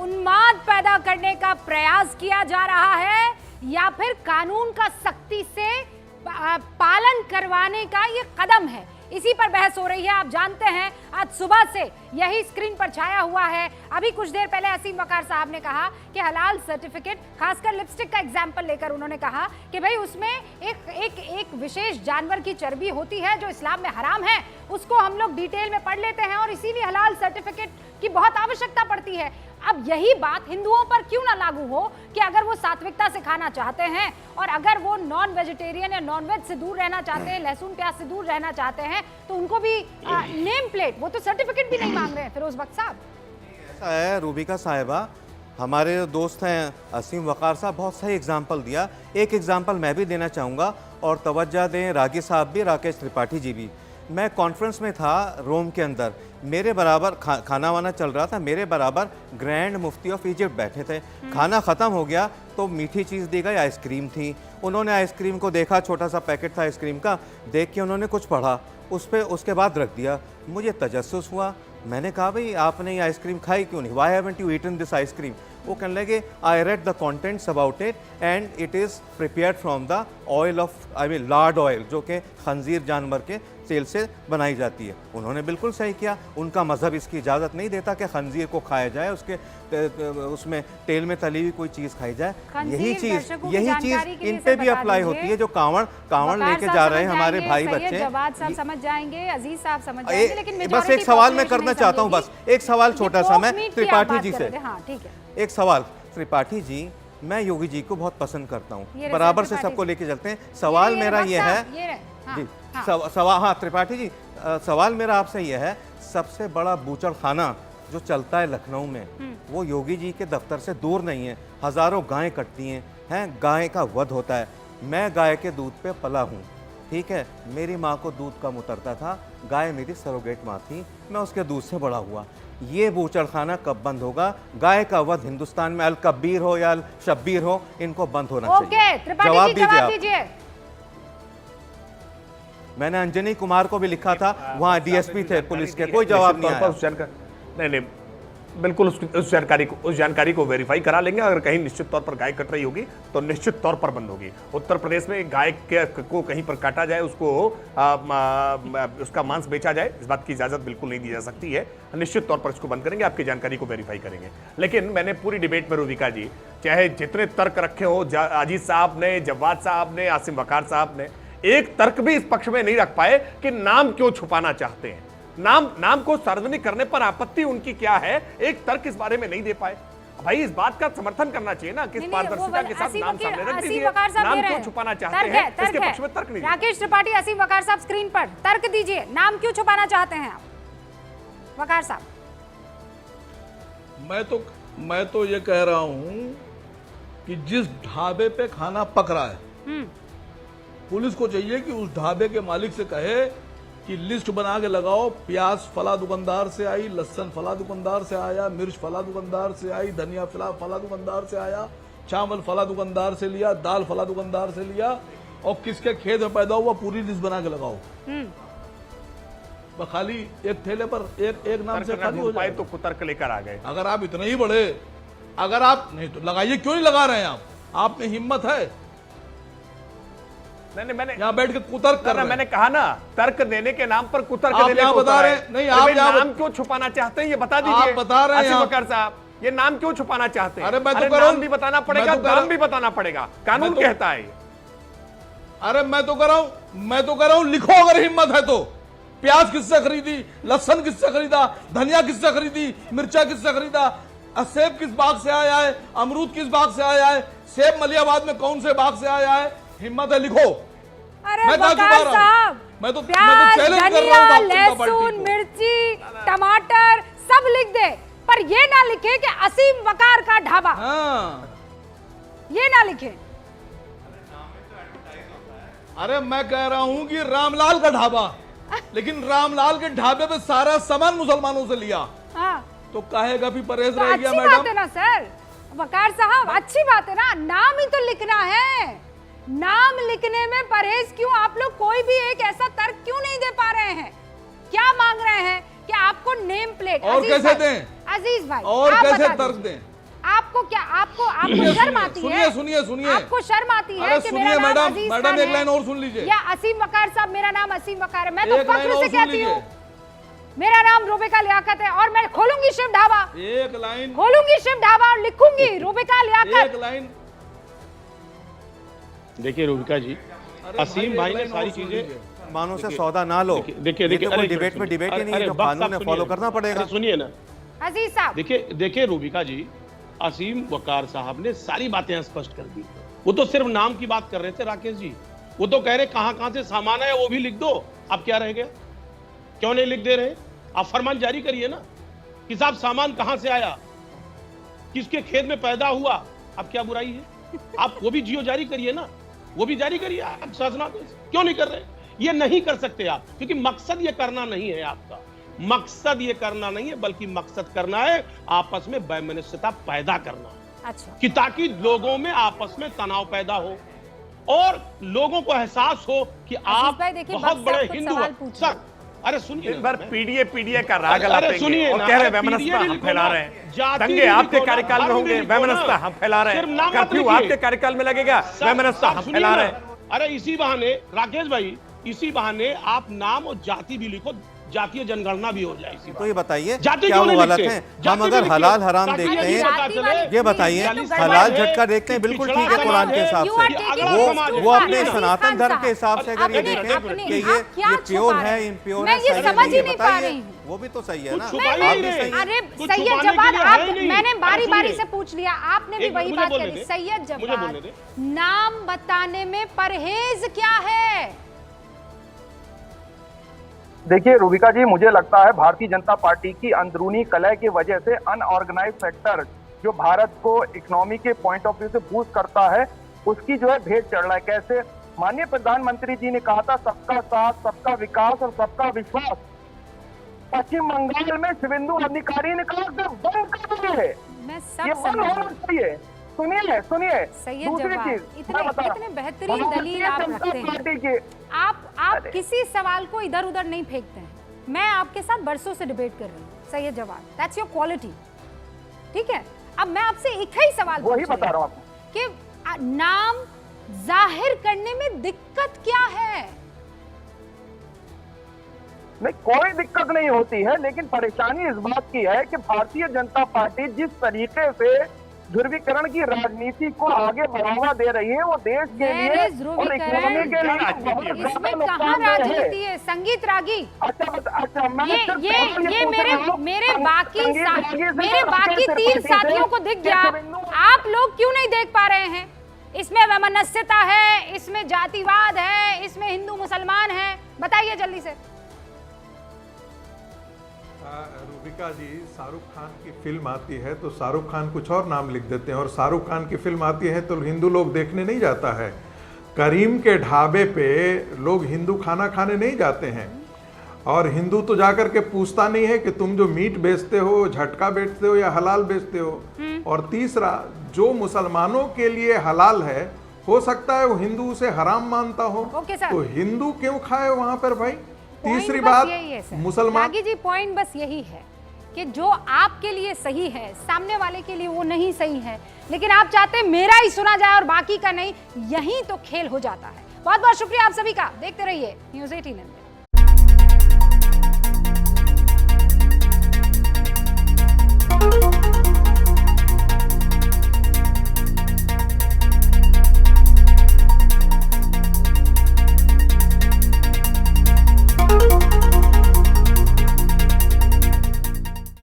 उन्माद पैदा करने का प्रयास किया जा रहा है या फिर कानून का सख्ती से पालन करवाने का ये कदम है, इसी पर बहस हो रही है। आप जानते हैं आज सुबह से यही स्क्रीन पर छाया हुआ है। अभी कुछ देर पहले असीम वकार साहब ने कहा कि हलाल सर्टिफिकेट, खासकर लिपस्टिक का एग्जाम्पल लेकर उन्होंने कहा कि भाई उसमें एक विशेष जानवर की चर्बी होती है जो इस्लाम में हराम है, उसको हम लोग डिटेल में पढ़ लेते हैं और इसीलिए हलाल सर्टिफिकेट की बहुत आवश्यकता पड़ती है। अब यही बात हिंदुओं पर क्यों ना लागू हो कि अगर वो सात्विकता से खाना चाहते हैं और अगर वो नॉन वेजिटेरियन या नॉन वेज से दूर रहना चाहते हैं, लहसुन प्याज से दूर रहना चाहते हैं, तो उनको भी नेम प्लेट, वो तो सर्टिफिकेट भी नहीं मांग रहे हैं। फिरोज बख्श साहब, ऐसा है रूबिका साहिबा, हमारे दोस्त हैं असीम वकार साहब, बहुत सही एग्जाम्पल दिया। एक एग्जाम्पल मैं भी देना चाहूँगा और तवज्जो दें रागी साहब भी, राकेश त्रिपाठी जी भी। मैं कॉन्फ्रेंस में था रोम के अंदर, मेरे बराबर खाना वाना चल रहा था, मेरे बराबर ग्रैंड मुफ्ती ऑफ इजिप्ट बैठे थे। खाना ख़त्म हो गया तो मीठी चीज़ दी गई, आइसक्रीम थी। उन्होंने आइसक्रीम को देखा, छोटा सा पैकेट था आइसक्रीम का, देख के उन्होंने कुछ पढ़ा उस पर, उसके बाद रख दिया। मुझे तजस्सुस हुआ, मैंने कहा भाई आपने ये आइसक्रीम खाई क्यों नहीं, why haven't you eaten this ice cream. वो कहने लगे I read the contents about it and it is prepared from the oil of, I mean lard oil, जो कि खंजीर जानवर के तेल से बनाई जाती है। उन्होंने बिल्कुल सही किया, उनका मजहब इसकी इजाज़त नहीं देता कि खंजीर को खाया जाए, उसमें तेल में तली हुई कोई चीज़ खाई जाए। यही चीज़ इन पे भी अप्लाई होती है। जो कांवड़ लेके जा रहे हैं हमारे भाई बच्चे, जवाब साहब समझ जाएंगे, अजीज साहब समझ जाएंगे, लेकिन बस एक सवाल मैं करना चाहता हूँ, बस एक सवाल छोटा सा मैं त्रिपाठी जी से, हाँ ठीक है, एक सवाल। त्रिपाठी जी, मैं योगी जी को बहुत पसंद करता हूँ, बराबर से सबको लेके चलते हैं। सवाल मेरा ये है जी, सवाल, हाँ त्रिपाठी जी, सवाल मेरा आपसे यह है, सबसे बड़ा बूचड़ खाना जो चलता है लखनऊ में, वो योगी जी के दफ्तर से दूर नहीं है। हजारों गायें कटती हैं, गाय का वध होता है। मैं गाय के दूध पे पला हूँ, ठीक है, मेरी माँ को दूध कम उतरता था, गाय मेरी सरोगेट माँ थी, मैं उसके दूध से बड़ा हुआ। ये बूचड़ खाना कब बंद होगा? गाय का वध हिंदुस्तान में, अल कब्बीर हो या अल शब्बीर हो, इनको बंद होना चाहिए। जवाब दीजिए। मैंने अंजनी कुमार को भी लिखा था, वहाँ डीएसपी थे पुलिस के, कोई जवाब नहीं आया। नहीं, बिल्कुल उस जानकारी को वेरीफाई करा लेंगे। अगर कहीं निश्चित तौर पर गाय कट रही होगी तो निश्चित तौर पर बंद होगी। उत्तर प्रदेश में गाय को कहीं पर काटा जाए, उसको उसका मांस बेचा जाए, इस बात की इजाजत बिल्कुल नहीं दी जा सकती है। निश्चित तौर पर इसको बंद करेंगे, आपकी जानकारी को वेरीफाई करेंगे। लेकिन मैंने पूरी डिबेट में रूबिका जी, चाहे जितने तर्क रखे हो, अजीज साहब ने, जवाद साहब ने, आसिम वकार साहब ने, एक तर्क भी इस पक्ष में नहीं रख पाए कि नाम क्यों छुपाना चाहते हैं। नाम को सार्वजनिक करने पर आपत्ति उनकी क्या है, एक तर्क इस बारे में नहीं दे पाए। भाई इस बात का समर्थन करना चाहिए ना कि पारदर्शिता के साथ नाम सामने रख दीजिए। नाम क्यों छुपाना चाहते हैं, इसके पक्ष में तर्क नहीं। राकेश त्रिपाठी, असीम वकार साहब स्क्रीन पर तर्क दीजिए, नाम क्यों छुपाना चाहते हैं आप? वकार साहब, मैं तो ये कह रहा हूं कि जिस ढाबे पे खाना पक रहा है, पुलिस को चाहिए कि उस ढाबे के मालिक से कहे कि लिस्ट बना के लगाओ, प्याज फला दुकानदार से आई, लहसुन फला दुकानदार से आया, मिर्च फला दुकानदार से आई, धनिया फला दुकानदार से आया, चावल फला दुकानदार से लिया, दाल फला दुकानदार से लिया, और किसके खेत में पैदा हुआ, पूरी लिस्ट बना के लगाओ। खाली एक ठेले पर एक नाम से खाली हो जाए तो कुतर्क लेकर आ गए। अगर आप इतने ही बड़े, अगर आप नहीं तो लगाइए, क्यों नहीं लगा रहे हैं आप में हिम्मत है? मैंने यहाँ बैठ के कुतर्क कर रहे हैं। मैंने कहा ना, तर्क देने के नाम पर कुतर्क देने को बता रहे हैं। नहीं, आप नाम क्यों छुपाना चाहते हैं, ये बता दीजिए। आप बता रहे हैं वकार साहब, ये नाम क्यों छुपाना चाहते हैं? अरे मैं तो नाम भी बताना पड़ेगा, नाम भी बताना पड़ेगा, कानून कहता है। अरे मैं तो कह रहा हूं, लिखो अगर हिम्मत है तो। प्याज किससे खरीदी, लहसुन किससे खरीदा, धनिया किससे खरीदी, मिर्चा किससे खरीदा, सेब किस बाग से आया है, अमरूद किस बाग से आया है, सेब मलियाबाद में कौन से बाग से आया है, हिम्मत है लिखो। अरे वकार साहब, मैं तो चैलेंज कर रहा हूं, लहसुन, मिर्ची, टमाटर सब लिख दे, पर ये ना लिखे कि असीम वकार का ढाबा। ये ना लिखे। अरे मैं कह रहा हूं कि रामलाल का ढाबा, लेकिन रामलाल के ढाबे पे सारा सामान मुसलमानों से लिया। तो कहेगा भी परहेज रह गया। मैडम, अच्छी बात है ना सर, वकार साहब, अच्छी बात है ना, नाम ही तो लिखना है। नाम लिखने में परहेज क्यों? आप लोग कोई भी एक ऐसा तर्क क्यों नहीं दे पा रहे हैं? क्या मांग रहे हैं कि आपको नेम प्लेट? और कैसे दें? अजीज भाई, और कैसे तर्क दें? आपको क्या आपको शर्म आती है? सुनिए आपको शर्म आती है कि मेरा नाम मैडम, अजीज मैडम खान एक है? लाइन और सुन लीजिए। या असीम वकार साहब, मेरा नाम असीम वकार है, मैं तो एक लाइन फख्र और से सुन कहती लीजिए। हूँ मेरा नाम रूबिका लियाकत है और मैं खोलूंगी शिव ढाबा, एक लाइन, खोलूंगी शिव ढाबा और लिखूंगी रूबिका लियाकत। एक लाइन। देखिए रूबिका जी, असीम भाई ने सारी चीजें, मानो से सौदा ना लो। देखिए ये तो कोई डिबेट में डिबेट ही नहीं है, जो कानून है फॉलो करना पड़ेगा। सुनिए ना, अजीज साहब, देखिए रूबिका जी, असीम वकार साहब ने सारी बातें स्पष्ट कर दी। वो तो सिर्फ नाम की बात कर रहे थे राकेश जी, वो तो कह रहे कहां से सामान है वो भी लिख दो। अब क्या रह गया? क्यों नहीं लिख दे रहे? आप फरमान जारी करिए ना कि साहब सामान कहां से आया, किसके खेत में पैदा हुआ। अब क्या बुराई है? आप वो भी जियो जारी करिए ना, वो भी जारी करिए। आप शासना क्यों नहीं कर रहे? ये नहीं कर सकते आप, क्योंकि मकसद ये करना नहीं है आपका। मकसद ये करना नहीं है, बल्कि मकसद करना है आपस में वैमनस्यता पैदा करना, अच्छा, कि ताकि लोगों में आपस में तनाव पैदा हो और लोगों को एहसास हो कि आप भाई देखिए, बहुत बख्श बड़े साहब कुछ हिंदू सवाल हैं। पूछ सर, अरे सुनिए दिन ना, भर पीडीए का राग अरे लाते सुनिए हैं और ना, कह रहे अरे वैमनस्यता पीडीए भी हम लिखो फैला ना, रहे हैं। जाति दंगे भी आपके लिखो ना, कार्यकाल में धर्म होंगे, भी लिखो ना। वैमनस्यता हम फैला रहे सिर्फ हैं। नाम मत कर्फ्यू लिखिए। आपके कार्यकाल में लगेगा, वैमनस्यता हम सुनिए फैला ना, रहे हैं। अरे इसी बहाने राकेश भाई, इसी बहाने आप नाम और जाति भी लिखो, जातीय जनगणना भी हो जाए इसी तो ये बताइए जाति क्या क्यों वो नहीं गलत लिखते? है? जाति हम भी अगर लिखिए, हलाल हराम ताकि देखते ये हैं, पता चले ये बताइए, कि हलाल झटका देखते हैं, बिल्कुल ठीक है कुरान के हिसाब से। वो अपने सनातन धर्म के हिसाब से अगर ये देखें कि ये प्योर है, इम्प्योर मैं है, ये सही समझ ही नहीं पा बताइए, रही हूँ। वो भी तो सही है ना। छुपा ही आप नहीं भी रहे। सही है। अरे कुछ सैयद छुपाने जवाद, के लिए आप है ही नहीं। मैंने बारी अरे बारी सुनिए। से पूछ लिया, आपने भी एक वही मुझे बात बोलने करी। दे। सैयद मुझे बोलने जवाद, दे। नाम बताने में परहेज क्या है? देखिए रूबिका जी, मुझे लगता है भारतीय जनता पार्टी की अंदरूनी कलह की वजह से अनऑर्गेनाइज सेक्टर जो भारत को इकोनॉमी के पॉइंट ऑफ व्यू से बूस्ट करता है, उसकी जो है भेंट चढ़ रहा है। कैसे? माननीय प्रधानमंत्री जी ने कहा था सबका साथ, सबका विकास और सबका विश्वास। पश्चिम बंगाल में शुभेंदु अधिकारी ने कहा कि बंद करिए, मैं ये सब बंद समझ होना चाहिए। सुनिए सैयद दूसरी जवाद, चीज मैं बता रहा हूं। इतने बेहतरीन दलील आप भारतीय जनता रखते हैं। पार्टी के आप किसी सवाल को इधर उधर नहीं फेंकते हैं। मैं आपके साथ बरसों से डिबेट कर रही हूँ Syed Jawad, that's your quality, ठीक है? अब मैं आपसे एक ही सवाल वही पूछ रही बता रहा हूँ हूं कि नाम जाहिर करने में दिक्कत क्या है? नहीं, कोई दिक्कत नहीं होती है, लेकिन परेशानी इस बात की है कि भारतीय जनता पार्टी जिस तरीके से ध्रुवीकरण की राजनीति को आगे बढ़ावा दे रही है, वो देश के लिए और इकोनॉमी के लिए बहुत ज्यादा इसमें कहाँ नुकसानदेह है। राजनीति है? संगीत रागी, अच्छा मैं सिर्फ ये सवाल पूछ रहा हूं, मेरे बाकी संगीत तीन रागी से साथियों को दिख गया, आप लोग क्यों नहीं देख पा रहे हैं? इसमें वैमनस्यता है, इसमें जातिवाद है, इसमें हिंदू मुसलमान है, बताइए जल्दी से। रूबिका जी, शाहरुख खान की फिल्म आती है तो शाहरुख खान कुछ और नाम लिख देते हैं, और शाहरुख खान की फिल्म आती है तो हिंदू लोग देखने नहीं जाता है। करीम के ढाबे पे लोग हिंदू खाना खाने नहीं जाते हैं, और हिंदू तो जाकर के पूछता नहीं है कि तुम जो मीट बेचते हो, झटका बेचते हो या हलाल बेचते हो। और तीसरा, जो मुसलमानों के लिए हलाल है, हो सकता है वो हिंदू उसे हराम मानता हो, ओके सर। तो हिंदू क्यों खाए वहां पर भाई? तीसरी पॉइंट बात, बस यही है सर। मुसलमान रागी जी, पॉइंट बस यही है कि जो आपके लिए सही है, सामने वाले के लिए वो नहीं सही है, लेकिन आप चाहते हैं मेरा ही सुना जाए और बाकी का नहीं। यही तो खेल हो जाता है। बहुत बहुत शुक्रिया आप सभी का। देखते रहिए न्यूज़ 18 इंडिया।